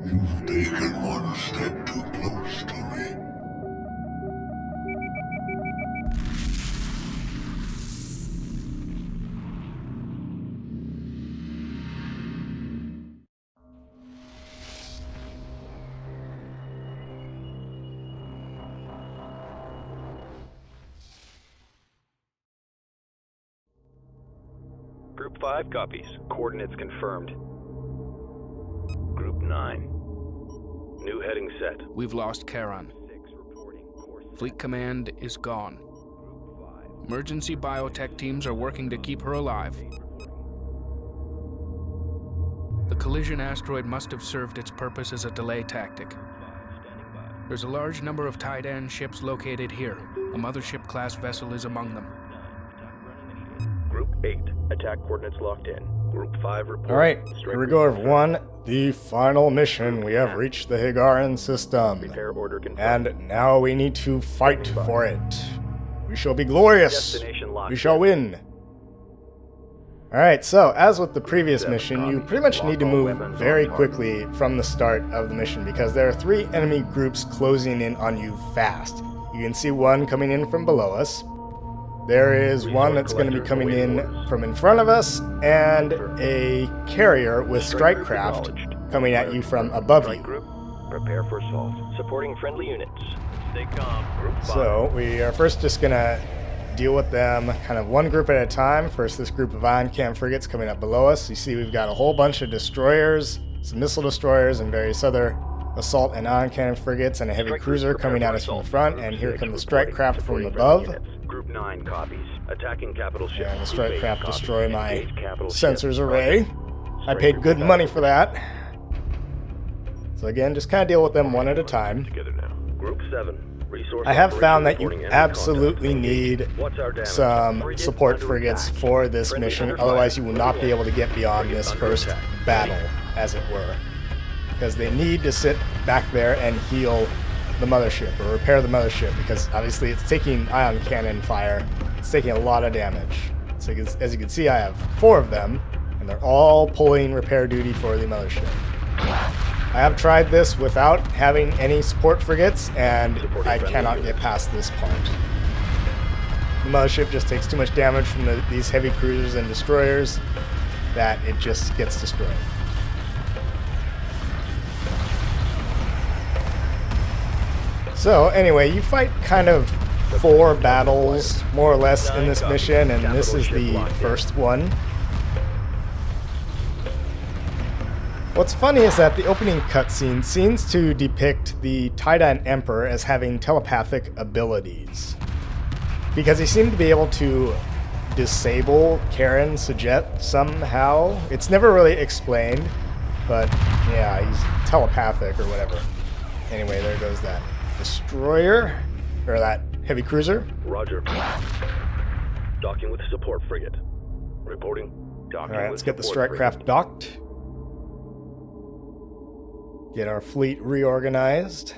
You've taken one step too close to me. Group 5 copies. Coordinates confirmed. Group 9. New heading set. We've lost Charon. 6 reporting. Course Fleet command is gone. Emergency biotech teams are working to keep her alive. The collision asteroid must have served its purpose as a delay tactic. There's a large number of Taiidan ships located here. A Mothership class vessel is among them. Group 8. Attack coordinates locked in. Group 5 reporting. Alright, here we go everyone. The final mission. We have reached the Hiigaran system. Repair order confirmed. And now we need to fight for it. We shall be glorious. Destination locked We shall in. win. Alright, so as with the previous mission, you pretty much need to move very quickly from the start of the mission because there are 3 enemy groups closing in on you fast. You can see one coming in from below us. There is one that's going to be coming in from in front of us, and a carrier with strike craft coming at you from above Strike you. group, prepare for assault. Supporting friendly units. Stay calm. Group 5. So we are first just going to deal with them kind of one group at a time. First, this group of ion cam frigates coming up below us. You see we've got a whole bunch of destroyers, some missile destroyers, and various other assault and ion cannon frigates, and a heavy Strike cruiser group, coming prepare at for us from the assault. front, Group and here 6 come the strike reporting. craft from Supporting above. friendly units. Group 9 copies. Attacking capital ships. And the strike craft Copies. destroy my Engage capital sensors ships. array. I Strike paid group good without money for contact. that. So again, just kind of deal with them one at a time. Together now. Group 7. Resource I have operation found that you reporting enemy absolutely contact. need What's our damage? some Frigate support under frigates attack. for this Friendly mission, under otherwise fire. you will not be able to get beyond Frigate this under first attack. battle, as it were. Because they need to sit back there and heal the mothership, or repair the mothership, because obviously it's taking ion cannon fire. It's taking a lot of damage. So as you can see, I have 4 of them, and they're all pulling repair duty for the mothership. I have tried this without having any support frigates, and I cannot get past this part. The mothership just takes too much damage from these heavy cruisers and destroyers that it just gets destroyed. So anyway, you fight kind of 4 battles, more or less, in this mission, and this is the first one. What's funny is that the opening cutscene seems to depict the Taiidan Emperor as having telepathic abilities, because he seemed to be able to disable Karen Sajet somehow. It's never really explained, but yeah, he's telepathic or whatever. Anyway, there goes that destroyer, or that heavy cruiser. Roger. Docking with support frigate. Reporting. Docking Alright, with let's get the support strike craft docked. Get our fleet reorganized.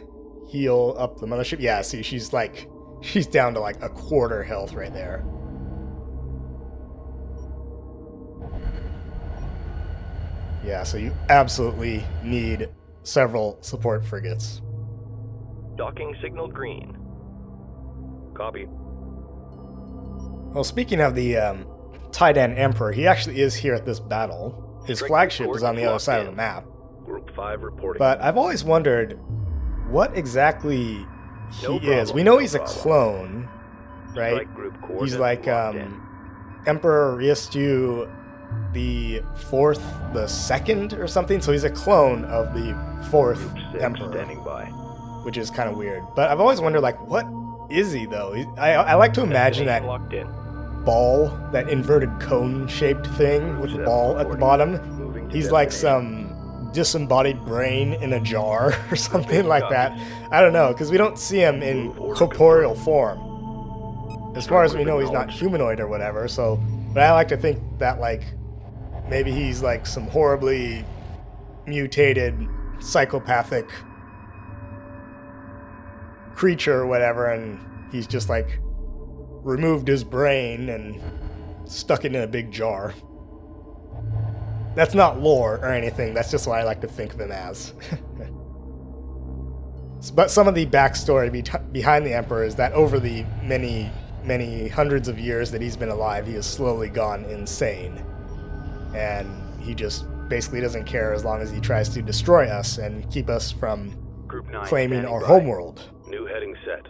Heal up the mothership. Yeah, see, she's down to like a quarter health right there. Yeah, so you absolutely need several support frigates. Docking signal green. Copy. Well, speaking of the Taiidan Emperor, he actually is here at this battle. His Strike flagship is on the other locked side of in. the map. Group 5 reporting. But I've always wondered what exactly he No is. problem, We know no he's a problem. clone, right? Strike group He's coordinates like locked in. Emperor Riestu the 4th, the 2nd or something. So he's a clone of the 4th Group 6 Emperor, standing by. which is kind of weird. But I've always wondered, like, what is he though? I like to imagine that Destination locked in. ball, that inverted cone-shaped thing with the ball at the bottom. Moving to He's like destination. some disembodied brain in a jar or something like that. I don't know, because we don't see him in corporeal form. As far as we know, he's not humanoid or whatever, so... But I like to think that, like, maybe he's like some horribly mutated, psychopathic creature or whatever, and he's just, like, removed his brain and stuck it in a big jar. That's not lore or anything, that's just what I like to think of him as. But some of the backstory behind the Emperor is that over the many hundreds of years that he's been alive, he has slowly gone insane. And he just basically doesn't care as long as he tries to destroy us and keep us from claiming our homeworld. New heading set.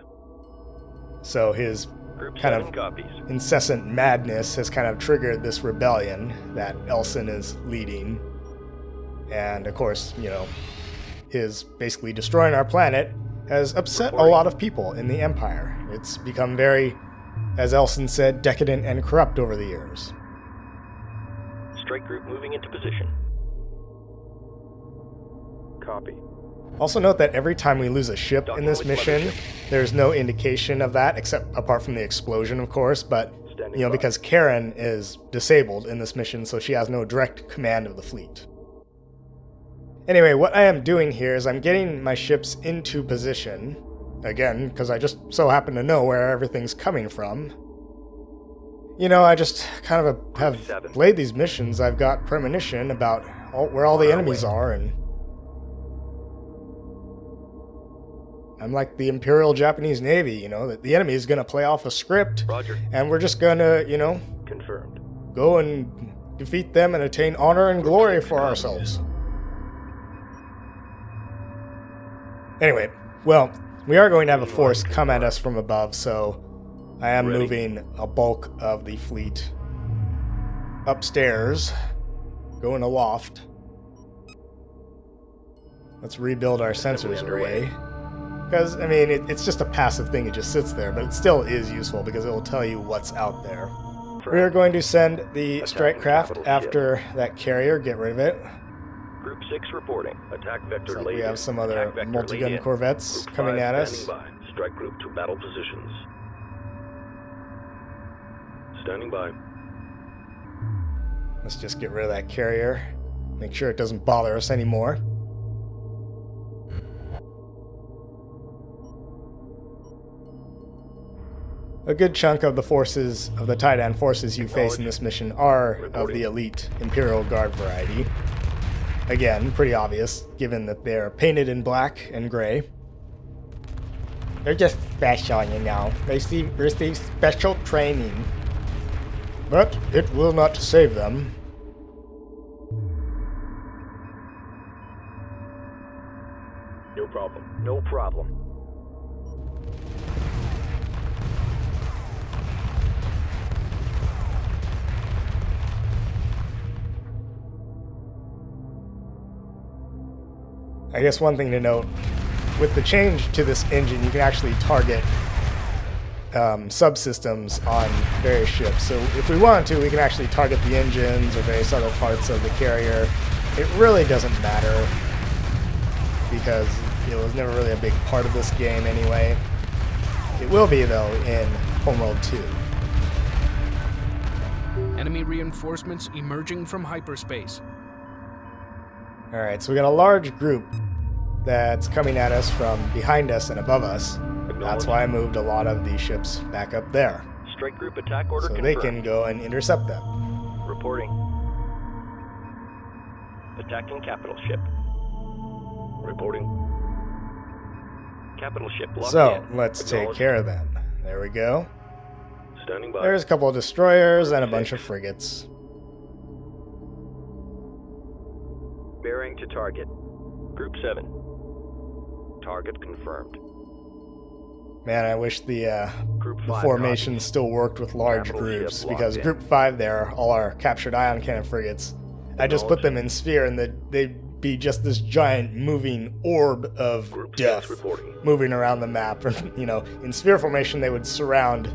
So his Group kind 7 of copies. incessant madness has kind of triggered this rebellion that Elson is leading. And of course, you know, his basically destroying our planet has upset a lot of people in the Empire. It's become very, as Elson said, decadent and corrupt over the years. Strike group moving into position. Copy. Also note that every time we lose a ship in this mission, Mothership. there's no indication of that, except apart from the explosion, of course, but, you know, because Karen is disabled in this mission, so she has no direct command of the fleet. Anyway, what I am doing here is I'm getting my ships into position, again, because I just so happen to know where everything's coming from. You know, I just kind of have played these missions. I've got premonition about where all the enemies are, and I'm like the Imperial Japanese Navy, you know, that the enemy is going to play off a script, Roger. and we're just going to, you know, Confirmed. go and defeat them and attain honor and glory for ourselves. Anyway, well, we are going to have a force come at us from above, so I am moving a bulk of the fleet upstairs, going aloft. Let's rebuild our sensors array. Because, I mean, it's just a passive thing, it just sits there, but it still is useful because it will tell you what's out there. We are going to send the strike craft after that carrier, get rid of it. Group 6 reporting. Attack vector So laid we have in. some other Attack vector multi-gun laid in. corvettes Group coming 5 at us. standing by. Strike group to battle positions. Standing by. Let's just get rid of that carrier. Make sure it doesn't bother us anymore. A good chunk of the forces, of the Taiidan forces you face in this mission are of the elite Imperial Guard variety. Again, pretty obvious, given that they're painted in black and gray. They're just special, you know. They receive special training. But it will not save them. No problem. No problem. I guess one thing to note, with the change to this engine, you can actually target subsystems on various ships. So if we wanted to, we can actually target the engines or various other parts of the carrier. It really doesn't matter because it was never really a big part of this game anyway. It will be, though, in Homeworld 2. Enemy reinforcements emerging from hyperspace. Alright, so we got a large group that's coming at us from behind us and above us. That's why I moved a lot of these ships back up there, Strike group attack order so confirmed. they can go and intercept them. Reporting. Attacking capital ship. Reporting. Capital ship locked So, in. let's take care of them. There we go. Standing by. There's a couple of destroyers and a bunch of frigates. Bearing to target. Group 7. Target confirmed. Man, I wish the Group 5 formation copies. still worked with large Capital groups, ship because locked in. Group 5 there, all our captured ion cannon frigates, I just put them in sphere and they'd be just this giant moving orb of Group 6 death reporting. moving around the map. You know, in sphere formation they would surround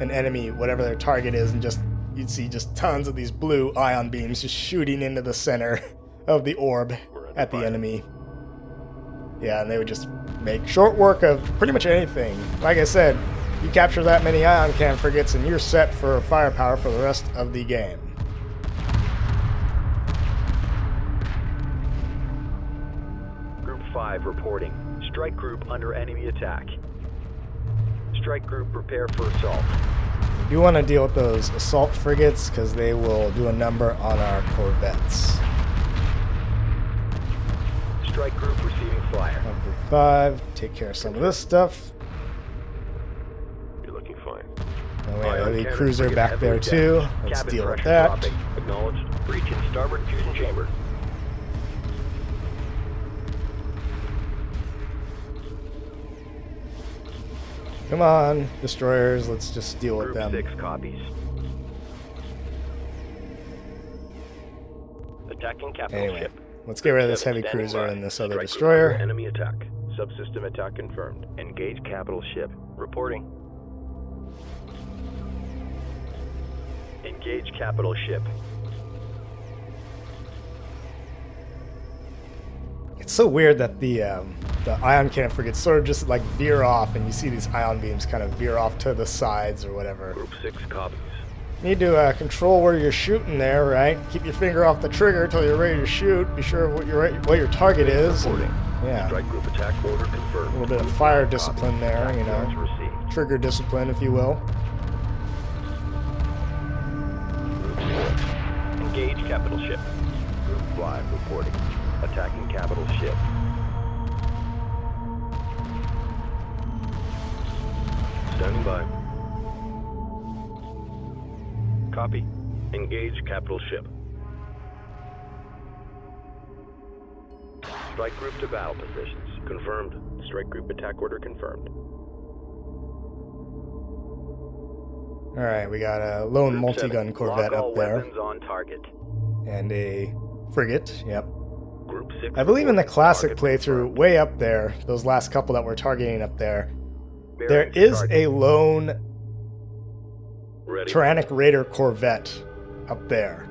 an enemy, whatever their target is, and just you'd see just tons of these blue ion beams just shooting into the center of the orb at the enemy. Yeah, and they would just make short work of pretty much anything. Like I said, you capture that many ion cannon frigates and you're set for firepower for the rest of the game. Group 5 reporting. Strike group under enemy attack. Strike group prepare for assault. You want to deal with those assault frigates because they will do a number on our corvettes. 5. Take care of some of this stuff. You're looking fine. And we have a heavy cruiser back there too. Let's deal with that. Acknowledged. Breach in starboard fusion chamber. Come on, destroyers. Let's just deal with Group them. 6 copies. Attacking capital Anyway, ship. let's get rid of this heavy Standing cruiser by. and this other Strike destroyer. under enemy attack. Subsystem attack confirmed. Engage capital ship. Reporting. Engage capital ship. It's so weird that the ion cannon frigates sort of just like veer off, and you see these ion beams kind of veer off to the sides or whatever. Group 6 copies. Need to control where you're shooting there, right? Keep your finger off the trigger until you're ready to shoot. Be sure of what your target is. Reporting. Yeah, Strike group attack order confirmed. a little bit of Group fire 5 discipline copies. there, Attack you know, orders received. trigger discipline, if you will. Group 4. Engage capital ship. Group 5 reporting. Attacking capital ship. Standing by. Copy. Engage capital ship. Strike group to battle positions. Confirmed. Strike group attack order confirmed. All right, we got a lone Group multi-gun 7. corvette Lock all up there, weapons on target. and a frigate. Yep. Group 6. I believe in the reporting. classic Target playthrough, confirmed. way up there, those last couple that we're targeting up there, there Bearing is target. a lone Ready. Tyrannic Raider corvette up there.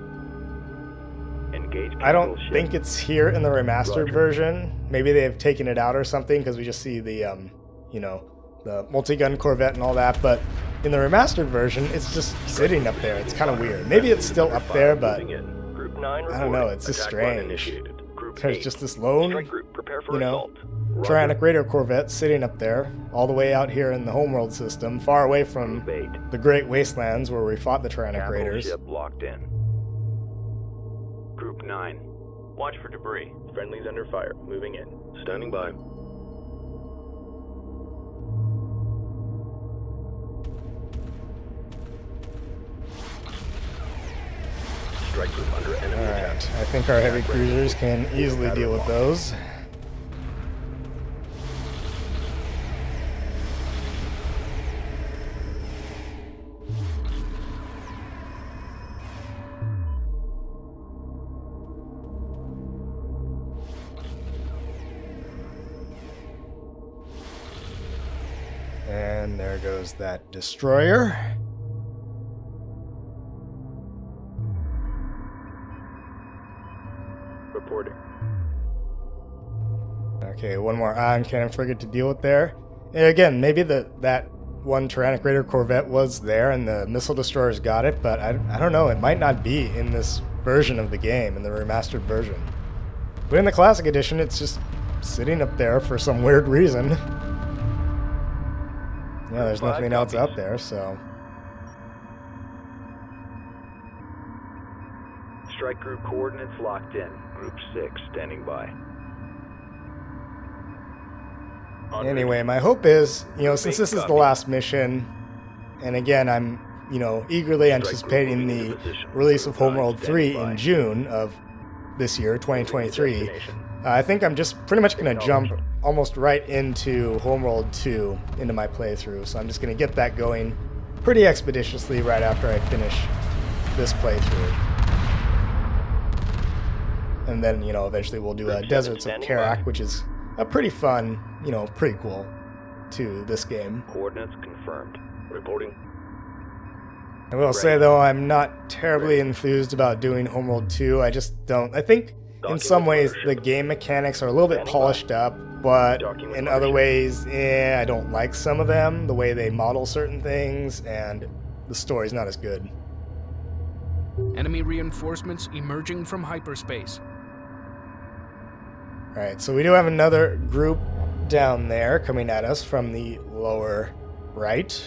Engage I don't capital ship. think it's here in the remastered Roger. version. Maybe they've taken it out or something, because we just see the, you know, the multi-gun corvette and all that. But in the remastered version, it's just sitting up there. It's kind of weird. Maybe it's still up there, but Moving in. Group 9 I don't know, reporting. it's just Attack run strange. initiated. Group there's 8. just this lone, Strike group, prepare for you know, assault. Roger. Tyrannic Raider corvette sitting up there, all the way out here in the Homeworld system, far away from Group 8. the Great Wastelands where we fought the Tyrannic Capital Raiders. ship locked in. Group 9. Watch for debris. Friendlies under fire. Moving in. Standing by. Strike group under enemy attack. Alright, I think our heavy cruisers can easily deal with those. And there goes that destroyer. Reporting. Okay, one more ion cannon frigate to deal with there. And again, maybe that one Tyrannic Raider corvette was there and the missile destroyers got it, but I don't know. It might not be in this version of the game, in the remastered version. But in the classic edition, it's just sitting up there for some weird reason. Yeah, there's nothing else out there, so... Strike group coordinates locked in. Group 6 standing by. Anyway, my hope is, you know, Group since 8 this is the copy. last mission, and again, I'm, you know, eagerly Strike group anticipating moving the into position. release of Group 9 Homeworld 3 standing by. in June of this year, 2023. Destination. I think I'm just pretty much going to jump almost right into Homeworld 2 into my playthrough, so I'm just going to get that going pretty expeditiously right after I finish this playthrough. And then, you know, eventually we'll do a Group 7 Deserts of standing Karak, by. which is a pretty fun, you know, prequel to this game. Coordinates confirmed. Reporting. I will say, though, I'm not terribly enthused about doing Homeworld 2. I just don't. I think in some ways the game mechanics are a little bit polished up, but in other ways, I don't like some of them, the way they model certain things, and the story's not as good. Enemy reinforcements emerging from hyperspace. Alright, so we do have another group down there coming at us from the lower right.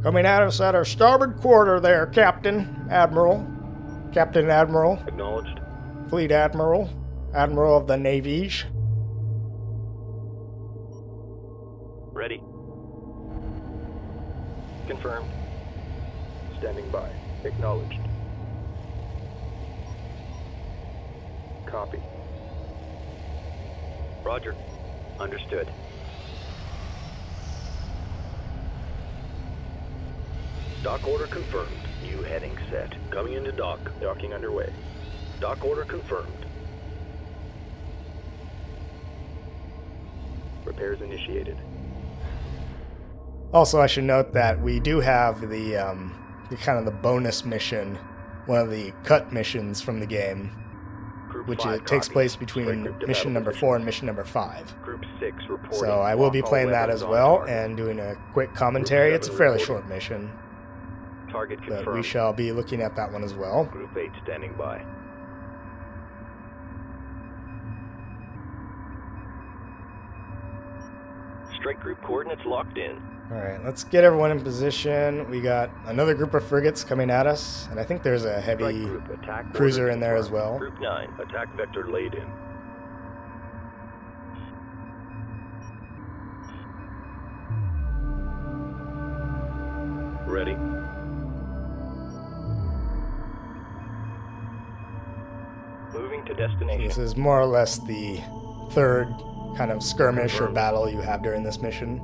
Coming at us at our starboard quarter there, Captain Admiral. Captain Admiral. Acknowledged. Fleet Admiral. Admiral of the Navies. Confirmed. Standing by. Acknowledged. Copy. Roger. Understood. Dock order confirmed. New heading set. Coming into dock. Docking underway. Dock order confirmed. Repairs initiated. Also, I should note that we do have the kind of the bonus mission, one of the cut missions from the game, which takes place between mission number 4 and mission number 5. Group 6 reporting. So I will be playing that as well and doing a quick commentary. It's a fairly short mission, Target confirmed. but we shall be looking at that one as well. Group 8 standing by. Strike group coordinates locked in. Alright, let's get everyone in position. We got another group of frigates coming at us, and I think there's a Strike heavy group attack cruiser order in there as confirmed. well. Group 9 attack vector laid in. Ready. Moving to destination. This is more or less the third kind of skirmish or battle you have during this mission.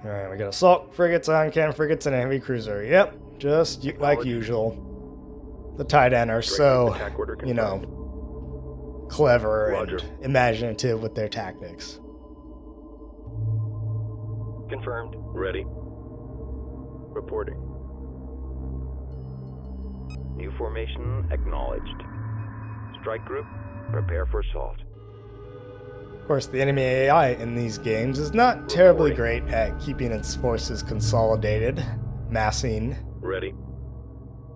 Alright, we got assault frigates, ion cannon frigates, and a heavy cruiser. Yep, just like usual. The Taiidan are so, you know, clever Roger. and imaginative with their tactics. Confirmed. Ready. Reporting. New formation acknowledged. Strike group, prepare for assault. Of course, the enemy AI in these games is not terribly great at keeping its forces consolidated, massing. Ready.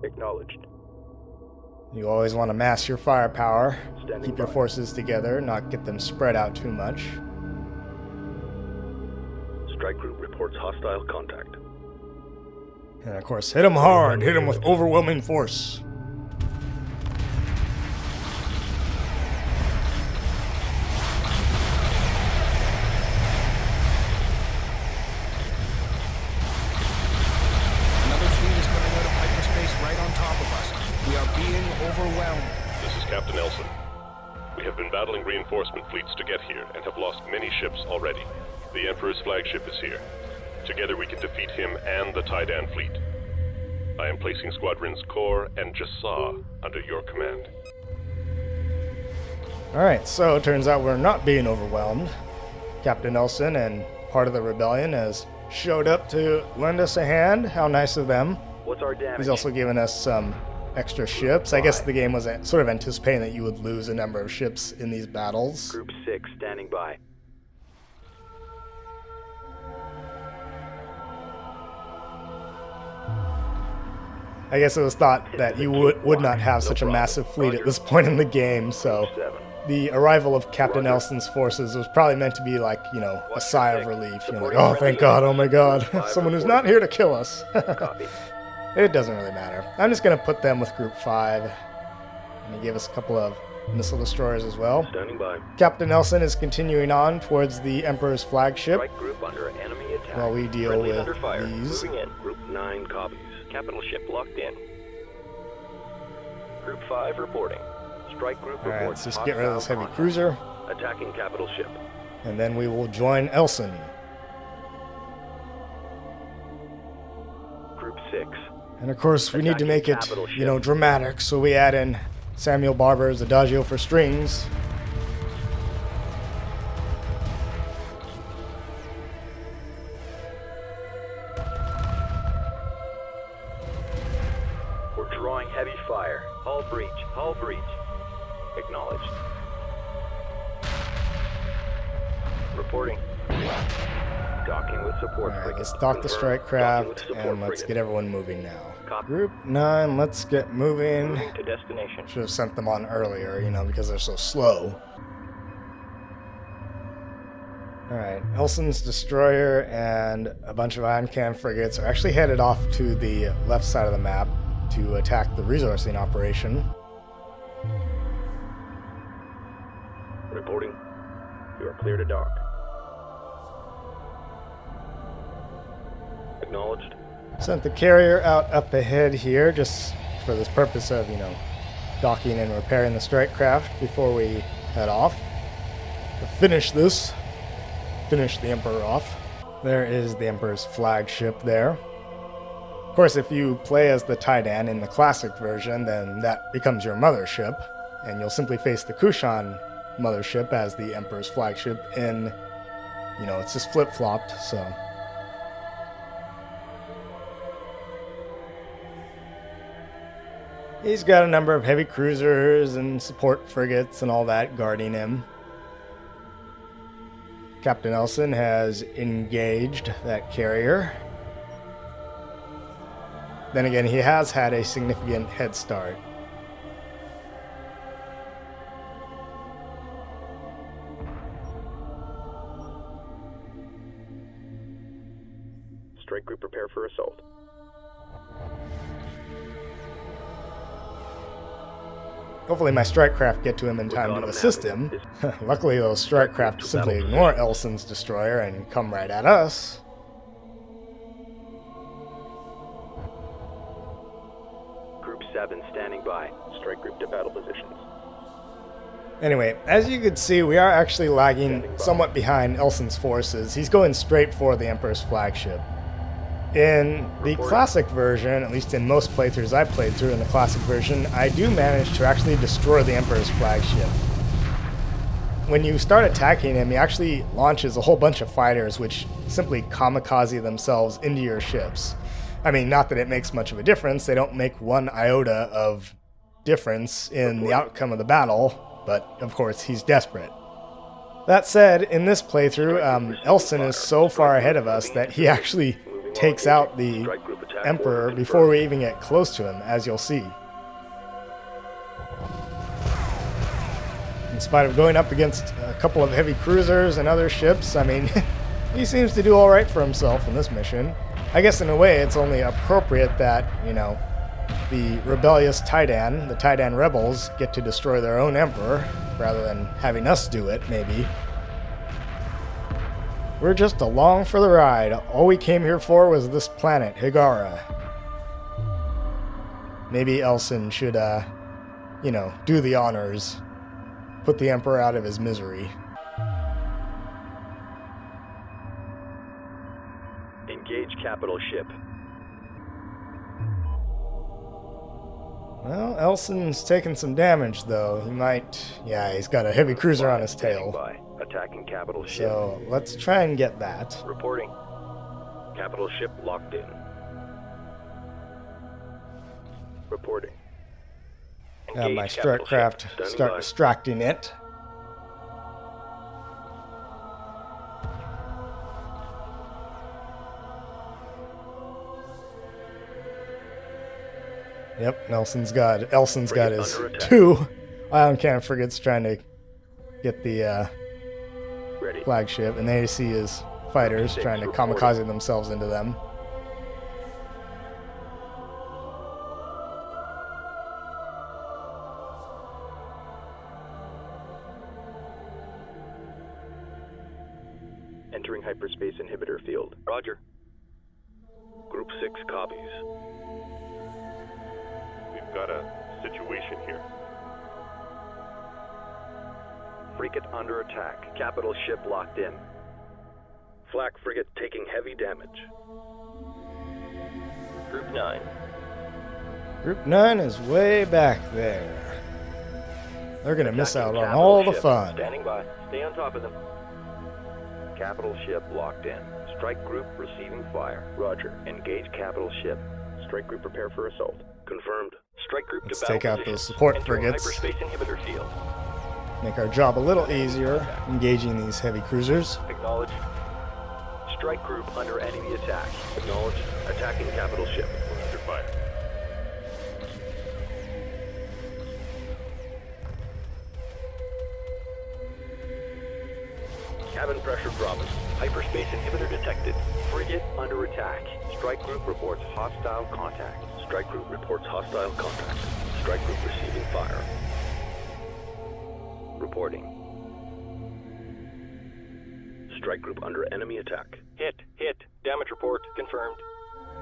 Acknowledged. You always want to mass your firepower, Standing keep your by. forces together, not get them spread out too much. Strike group reports hostile contact. And of course, hit them hard, hit them with overwhelming force. Another fleet is coming out of hyperspace right on top of us. We are being overwhelmed. This is Captain Nelson. We have been battling reinforcement fleets to get here and have lost many ships already. The Emperor's flagship is here. Together we can defeat him and the Taiidan fleet. I am placing Squadrons Core and Jasa under your command. Alright, so it turns out we're not being overwhelmed. Captain Nelson and part of the rebellion has showed up to lend us a hand. How nice of them. What's our damage? He's also given us some extra ships. I guess the game was sort of anticipating that you would lose a number of ships in these battles. Group 6 standing by. I guess it was thought that you would not have such a massive fleet at this point in the game, so Group 7. the arrival of Captain Nelson's forces was probably meant to be like, you know, a sigh of relief. You know, like, oh, thank God, oh my God, someone who's not here to kill us. Copy. It doesn't really matter. I'm just going to put them with Group 5, and he gave us a couple of missile destroyers as well. Standing by. Captain Nelson is continuing on towards the Emperor's flagship Strike group under enemy attack. while we deal Friendly with under fire. these. Moving in. Group 9 copies. Capital ship locked in. Group 5 reporting. Strike group Alright, reports. let's just get rid of this hostile heavy contact. cruiser, Attacking capital ship. and then we will join Elson. Group 6. And of course, we need to Attacking make it, capital you know, ship. dramatic, so we add in Samuel Barber's Adagio for strings. We're drawing heavy fire. Hull breach. Hull breach. Acknowledged. Reporting. Docking with support Alright, frigate. let's dock the Confirmed. strike Docking craft, with support and let's frigate. get everyone moving now. Copy. Group 9, let's get moving. Moving to destination. Should have sent them on earlier, you know, because they're so slow. Alright, Elson's destroyer and a bunch of ion cannon frigates are actually headed off to the left side of the map to attack the resourcing operation. Reporting. You are clear to dock. Acknowledged. Sent the carrier out up ahead here just for this purpose of, docking and repairing the strike craft before we head off. To finish this, finish the Emperor off. There is the Emperor's flagship there. Of course, if you play as the Taiidan in the classic version, then that becomes your mothership, and you'll simply face the Kushan mothership as the Emperor's flagship in, it's just flip-flopped, so. He's got a number of heavy cruisers and support frigates and all that guarding him. Captain Elson has engaged that carrier. Then again, he has had a significant head start. Strike group prepare for assault. Hopefully my strike craft get to him in time to assist him. Luckily those strike craft simply ignore Elson's destroyer and come right at us. Group 7 standing by. Strike group to battle positions. Anyway, as you can see, we are actually lagging somewhat behind Elson's forces. He's going straight for the Emperor's flagship. In the classic version, at least in most playthroughs I played through in the classic version, I do manage to actually destroy the Emperor's flagship. When you start attacking him, he actually launches a whole bunch of fighters which simply kamikaze themselves into your ships. I mean, not that it makes much of a difference, they don't make one iota of difference in the outcome of the battle, but of course he's desperate. That said, in this playthrough, Elson is so far ahead of us that he actually takes out the Emperor before we even get close to him, as you'll see. In spite of going up against a couple of heavy cruisers and other ships, I mean, he seems to do alright for himself in this mission. I guess in a way it's only appropriate that, the rebellious Taiidan, the Taiidan rebels, get to destroy their own Emperor, rather than having us do it, maybe. We're just along for the ride. All we came here for was this planet, Hiigara. Maybe Elson should, do the honors. Put the Emperor out of his misery. Engage capital ship. Well, Elson's taking some damage, though. He might... Yeah, he's got a heavy cruiser on his tail. Attacking capital ship. So, let's try and get that. Reporting. Capital ship locked in. Reporting. Have my strike craft start distracting it. Yep, Elson's got his 2 ion cannon frigates trying to get the flagship, and there you see his fighters trying to kamikaze themselves into them. Entering hyperspace inhibitor field. Roger. Group 6 copies. We've got a situation here. Frigate under attack. Capital ship locked in. Flak frigate taking heavy damage. Group 9. Group 9 is way back there. They're gonna miss out on all the fun. Standing by. Stay on top of them. Capital ship locked in. Strike group receiving fire. Roger. Engage capital ship. Strike group prepare for assault. Confirmed. Strike group Let's to battle take out position. those support Entering frigates. hyperspace inhibitor field. Make our job a little easier, engaging these heavy cruisers. Acknowledged. Strike group under enemy attack. Acknowledged. Attacking capital ship. We're under fire. Cabin pressure dropping. Hyperspace inhibitor detected. Frigate under attack. Strike group reports hostile contact. Strike group reports hostile contact. Strike group receiving fire. Reporting. Strike group under enemy attack. Hit. Damage report confirmed.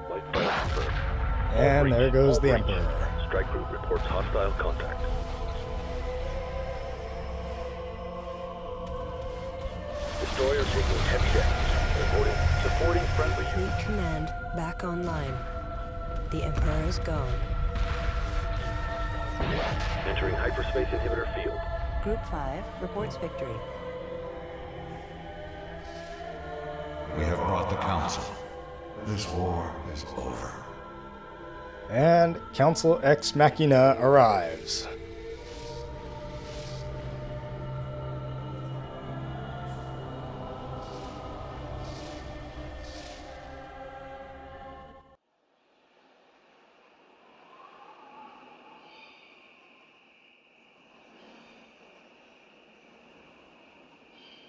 Light fire confirmed. And there goes All the breach. Emperor. Strike group reports hostile contact. Destroyer taking heavy damage. Supporting friendly Fleet units. command back online. The Emperor is gone. Entering hyperspace inhibitor field. Group 5 reports victory. We have brought the Council. This war is over. And Council Ex Machina arrives.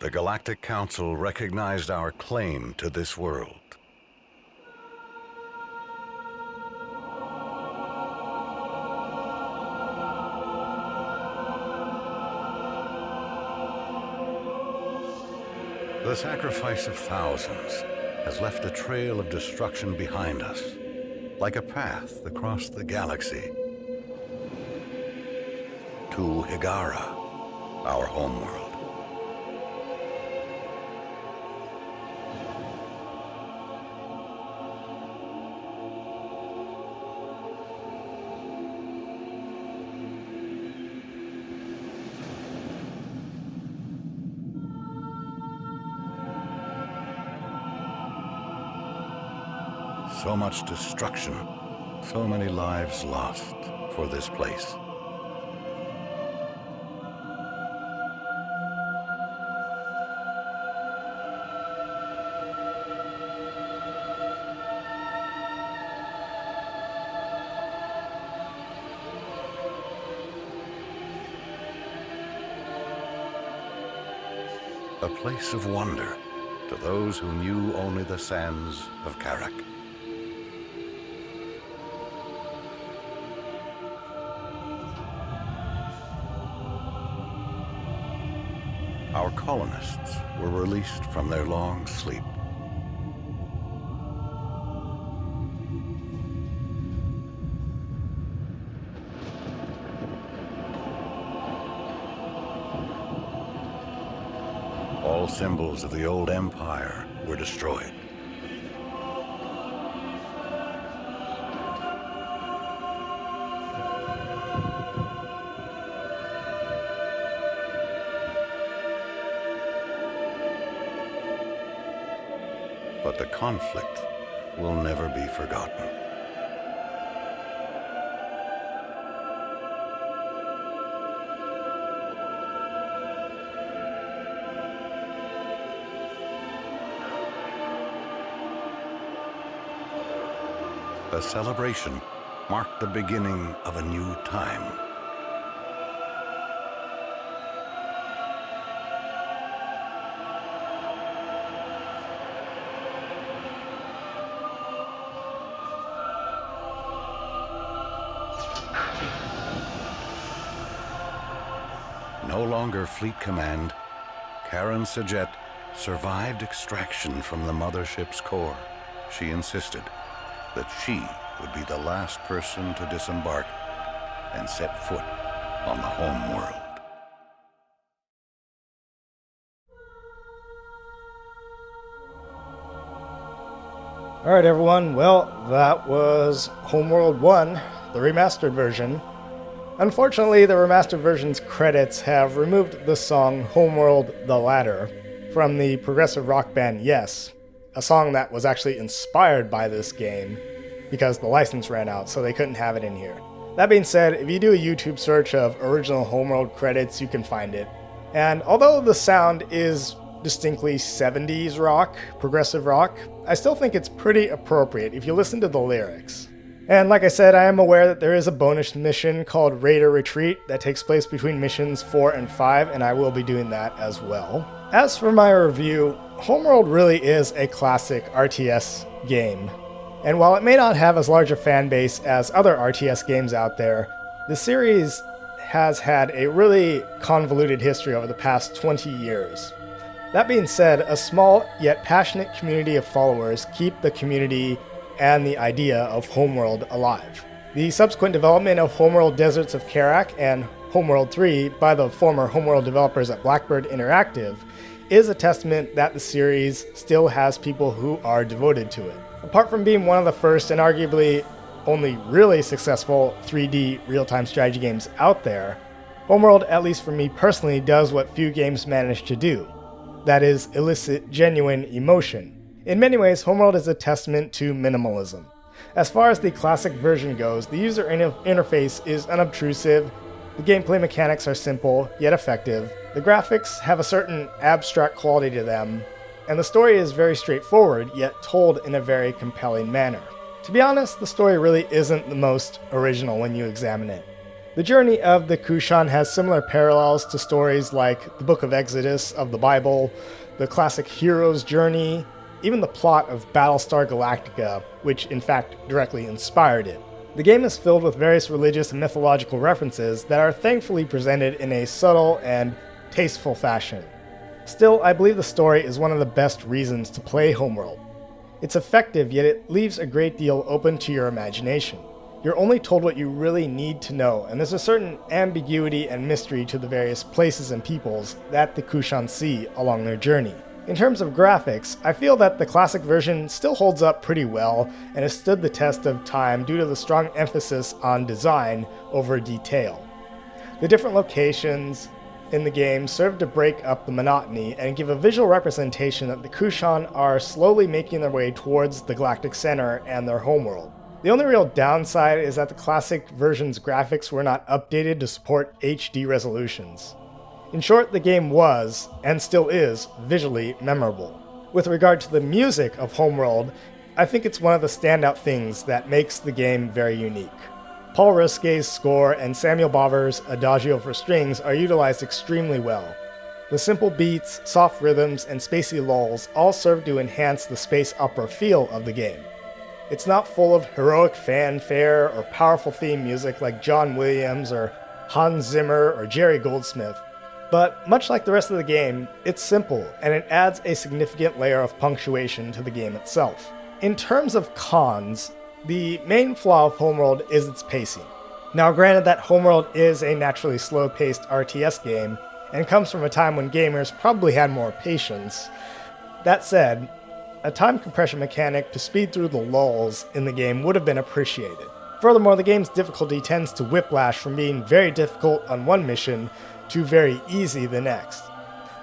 The Galactic Council recognized our claim to this world. The sacrifice of thousands has left a trail of destruction behind us, like a path across the galaxy to Hiigara, our homeworld. So much destruction, so many lives lost for this place. A place of wonder to those who knew only the sands of Karak. Our colonists were released from their long sleep. All symbols of the old empire were destroyed. But the conflict will never be forgotten. The celebration marked the beginning of a new time. No longer fleet command, Karen Sajet survived extraction from the mothership's core. She insisted that she would be the last person to disembark and set foot on the homeworld. Alright everyone, well, that was Homeworld 1, the remastered version. Unfortunately, the remastered version's credits have removed the song Homeworld the Ladder from the progressive rock band Yes, a song that was actually inspired by this game because the license ran out, so they couldn't have it in here. That being said, if you do a YouTube search of original Homeworld credits, you can find it. And although the sound is distinctly 70s rock, progressive rock, I still think it's pretty appropriate if you listen to the lyrics. And like I said, I am aware that there is a bonus mission called Raider Retreat that takes place between missions 4 and 5, and I will be doing that as well. As for my review, Homeworld really is a classic RTS game. And while it may not have as large a fan base as other RTS games out there, the series has had a really convoluted history over the past 20 years. That being said, a small yet passionate community of followers keep the community and the idea of Homeworld alive. The subsequent development of Homeworld Deserts of Karak and Homeworld 3 by the former Homeworld developers at Blackbird Interactive is a testament that the series still has people who are devoted to it. Apart from being one of the first and arguably only really successful 3D real-time strategy games out there, Homeworld, at least for me personally, does what few games manage to do. That is, elicit genuine emotion. In many ways, Homeworld is a testament to minimalism. As far as the classic version goes, the user interface is unobtrusive, the gameplay mechanics are simple, yet effective, the graphics have a certain abstract quality to them, and the story is very straightforward, yet told in a very compelling manner. To be honest, the story really isn't the most original when you examine it. The journey of the Kushan has similar parallels to stories like the Book of Exodus of the Bible, the classic hero's journey, even the plot of Battlestar Galactica, which in fact directly inspired it. The game is filled with various religious and mythological references that are thankfully presented in a subtle and tasteful fashion. Still, I believe the story is one of the best reasons to play Homeworld. It's effective, yet it leaves a great deal open to your imagination. You're only told what you really need to know, and there's a certain ambiguity and mystery to the various places and peoples that the Kushan see along their journey. In terms of graphics, I feel that the classic version still holds up pretty well and has stood the test of time due to the strong emphasis on design over detail. The different locations in the game serve to break up the monotony and give a visual representation that the Kushan are slowly making their way towards the Galactic Center and their homeworld. The only real downside is that the classic version's graphics were not updated to support HD resolutions. In short, the game was, and still is, visually memorable. With regard to the music of Homeworld, I think it's one of the standout things that makes the game very unique. Paul Ruske's score and Samuel Bauer's Adagio for strings are utilized extremely well. The simple beats, soft rhythms, and spacey lulls all serve to enhance the space opera feel of the game. It's not full of heroic fanfare or powerful theme music like John Williams or Hans Zimmer or Jerry Goldsmith. But much like the rest of the game, it's simple, and it adds a significant layer of punctuation to the game itself. In terms of cons, the main flaw of Homeworld is its pacing. Now granted that Homeworld is a naturally slow-paced RTS game, and comes from a time when gamers probably had more patience. That said, a time compression mechanic to speed through the lulls in the game would have been appreciated. Furthermore, the game's difficulty tends to whiplash from being very difficult on one mission to very easy the next.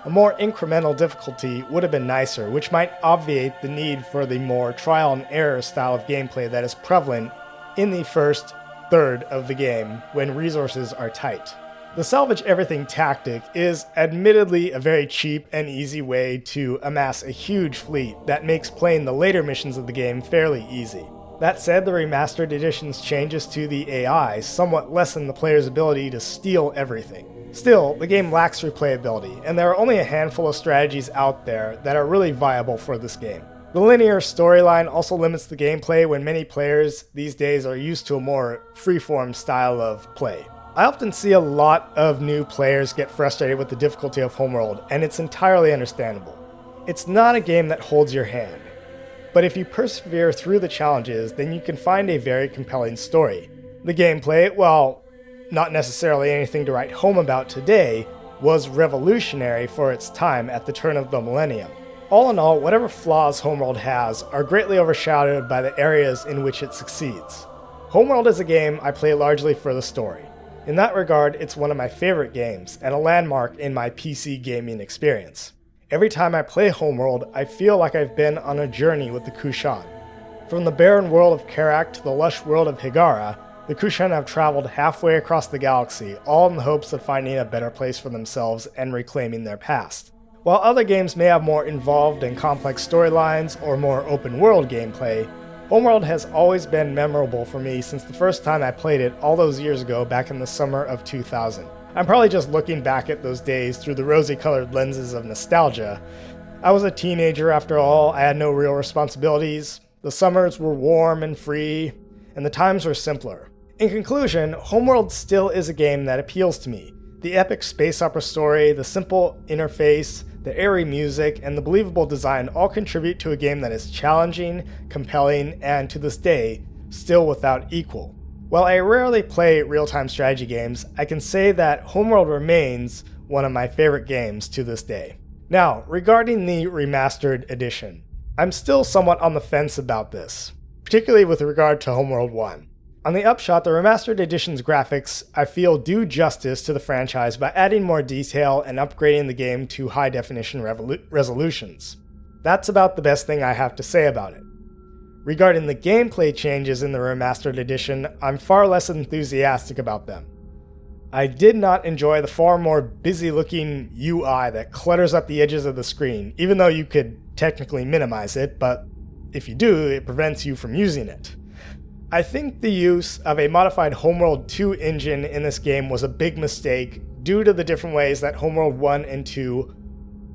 A more incremental difficulty would have been nicer, which might obviate the need for the more trial and error style of gameplay that is prevalent in the first third of the game when resources are tight. The salvage everything tactic is admittedly a very cheap and easy way to amass a huge fleet that makes playing the later missions of the game fairly easy. That said, the Remastered Edition's changes to the AI somewhat lessen the player's ability to steal everything. Still, the game lacks replayability, and there are only a handful of strategies out there that are really viable for this game. The linear storyline also limits the gameplay when many players these days are used to a more freeform style of play. I often see a lot of new players get frustrated with the difficulty of Homeworld, and it's entirely understandable. It's not a game that holds your hand, but if you persevere through the challenges, then you can find a very compelling story. The gameplay, while not necessarily anything to write home about today, was revolutionary for its time at the turn of the millennium. All in all, whatever flaws Homeworld has are greatly overshadowed by the areas in which it succeeds. Homeworld is a game I play largely for the story. In that regard, it's one of my favorite games, and a landmark in my PC gaming experience. Every time I play Homeworld, I feel like I've been on a journey with the Kushan. From the barren world of Karak to the lush world of Hiigara, the Kushan have traveled halfway across the galaxy, all in the hopes of finding a better place for themselves and reclaiming their past. While other games may have more involved and complex storylines or more open-world gameplay, Homeworld has always been memorable for me since the first time I played it all those years ago back in the summer of 2000. I'm probably just looking back at those days through the rosy-colored lenses of nostalgia. I was a teenager after all, I had no real responsibilities, the summers were warm and free, and the times were simpler. In conclusion, Homeworld still is a game that appeals to me. The epic space opera story, the simple interface, the airy music, and the believable design all contribute to a game that is challenging, compelling, and to this day, still without equal. While I rarely play real-time strategy games, I can say that Homeworld remains one of my favorite games to this day. Now, regarding the Remastered edition, I'm still somewhat on the fence about this, particularly with regard to Homeworld 1. On the upshot, the Remastered edition's graphics, I feel, do justice to the franchise by adding more detail and upgrading the game to high-definition resolutions. That's about the best thing I have to say about it. Regarding the gameplay changes in the Remastered edition, I'm far less enthusiastic about them. I did not enjoy the far more busy-looking UI that clutters up the edges of the screen, even though you could technically minimize it, but if you do, it prevents you from using it. I think the use of a modified Homeworld 2 engine in this game was a big mistake due to the different ways that Homeworld 1 and 2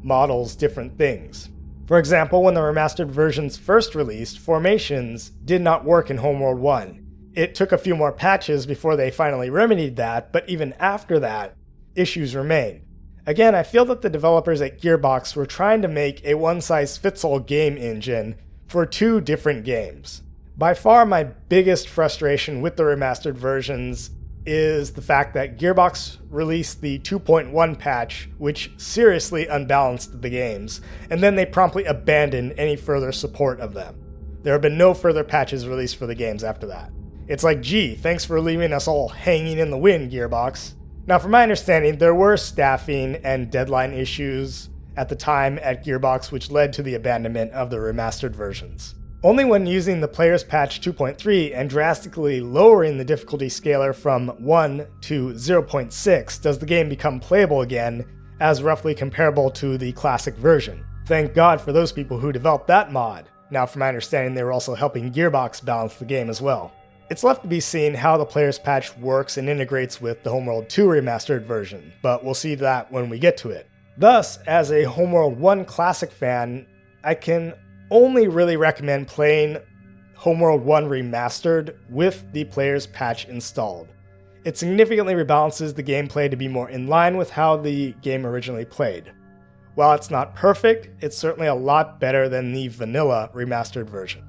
models different things. For example, when the remastered versions first released, formations did not work in Homeworld 1. It took a few more patches before they finally remedied that, but even after that, issues remained. Again, I feel that the developers at Gearbox were trying to make a one-size-fits-all game engine for two different games. By far my biggest frustration with the remastered versions is the fact that Gearbox released the 2.1 patch, which seriously unbalanced the games, and then they promptly abandoned any further support of them. There have been no further patches released for the games after that. It's like, gee, thanks for leaving us all hanging in the wind, Gearbox. Now, from my understanding, there were staffing and deadline issues at the time at Gearbox which led to the abandonment of the remastered versions. Only when using the Player's Patch 2.3 and drastically lowering the difficulty scaler from 1 to 0.6 does the game become playable again, as roughly comparable to the classic version. Thank God for those people who developed that mod. Now, from my understanding, they were also helping Gearbox balance the game as well. It's left to be seen how the Player's Patch works and integrates with the Homeworld 2 remastered version, but we'll see that when we get to it. Thus, as a Homeworld 1 classic fan, I can only really recommend playing Homeworld 1 Remastered with the Player's Patch installed. It significantly rebalances the gameplay to be more in line with how the game originally played. While it's not perfect, it's certainly a lot better than the vanilla remastered version.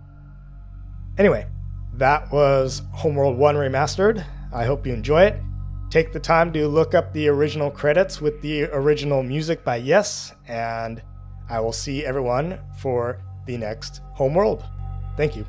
Anyway, that was Homeworld 1 Remastered. I hope you enjoy it. Take the time to look up the original credits with the original music by Yes, and I will see everyone for the next Homeworld. Thank you.